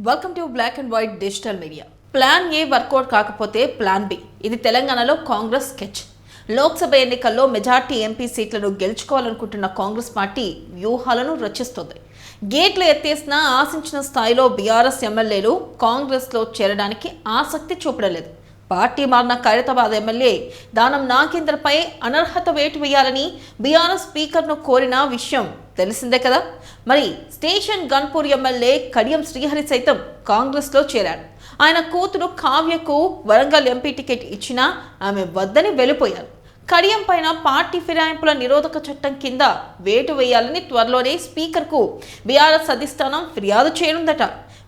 Welcome to black and white digital media. Plan A work out కాకపోతే plan B. ఇది తెలంగాణలో Congress sketch. Lok Sabha ఎన్నికల్లో majority MP సీట్లను గెలుచుకోవాలనుకుంటున్న కాంగ్రెస్ పార్టీ వ్యూహాలను రచిస్తుంది. గేట్లు ఎత్తేసినా ఆశించిన స్థాయిలో బీఆర్ఎస్ ఎమ్మెల్యేలు కాంగ్రెస్లో చేరడానికి ఆసక్తి చూపడలేదు. పార్టీ మారిన ఖైరతాబాద్ ఎమ్మెల్యే దానం నాగేంద్రపై అనర్హత వేటు వేయాలని బీఆర్ఎస్ స్పీకర్ను కోరిన విషయం తెలిసిందే కదా. మరి స్టేషన్ గన్పూర్ ఎమ్మెల్యే కడియం శ్రీహరి సైతం కాంగ్రెస్లో చేరాడు. ఆయన కూతురు కావ్యకు వరంగల్ ఎంపీ టికెట్ ఇచ్చినా ఆమె వద్దని వెళ్ళిపోయారు. కడియం పైన పార్టీ ఫిరాయింపుల నిరోధక చట్టం కింద వేటు వేయాలని త్వరలోనే స్పీకర్కు బీఆర్ఎస్ అధిష్టానం ఫిర్యాదు చేయనుందట.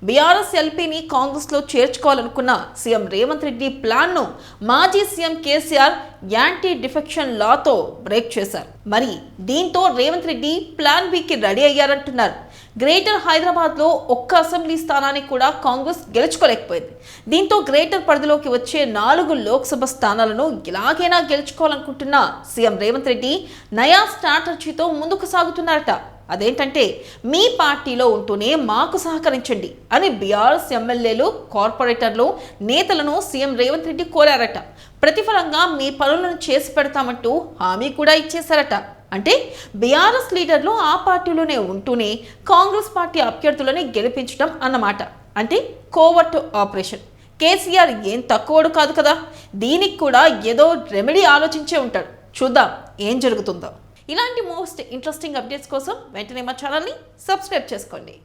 బీఆర్ఎస్ ఎల్పీని కాంగ్రెస్లో చేర్చుకోవాలనుకున్న సీఎం రేవంత్ రెడ్డి ప్లాన్ను మాజీ సీఎం కేసీఆర్ యాంటీ డిఫెక్షన్ లాతో బ్రేక్ చేశారు. మరి దీంతో రేవంత్ రెడ్డి ప్లాన్ బికి రెడీ అయ్యారంటున్నారు. గ్రేటర్ హైదరాబాద్లో ఒక్క అసెంబ్లీ స్థానాన్ని కూడా కాంగ్రెస్ గెలుచుకోలేకపోయింది. దీంతో గ్రేటర్ పరిధిలోకి వచ్చే 4 లోక్సభ స్థానాలను ఎలాగైనా గెలుచుకోవాలనుకుంటున్న సీఎం రేవంత్ రెడ్డి నయా స్ట్రాటజీతో ముందుకు సాగుతున్నారట. అదేంటంటే, మీ పార్టీలో ఉంటూనే మాకు సహకరించండి అని బీఆర్ఎస్ ఎమ్మెల్యేలు, కార్పొరేటర్లు, నేతలను సీఎం రేవంత్ రెడ్డి కోరారట. ప్రతిఫలంగా మీ పనులను చేసి పెడతామంటూ హామీ కూడా ఇచ్చేశారట. అంటే బీఆర్ఎస్ లీడర్లు ఆ పార్టీలోనే ఉంటూనే కాంగ్రెస్ పార్టీ అభ్యర్థులని గెలిపించడం అన్నమాట. అంటే కోవర్ట్ ఆపరేషన్. కేసీఆర్ ఏం తక్కువడు కాదు కదా. దీనికి కూడా ఏదో రెమెడీ ఆలోచించే ఉంటాడు. చూద్దాం ఏం జరుగుతుందో. ఇలాంటి మోస్ట్ ఇంట్రెస్టింగ్ అప్డేట్స్ కోసం వెంటనే మా ఛానల్ని సబ్స్క్రైబ్ చేసుకోండి.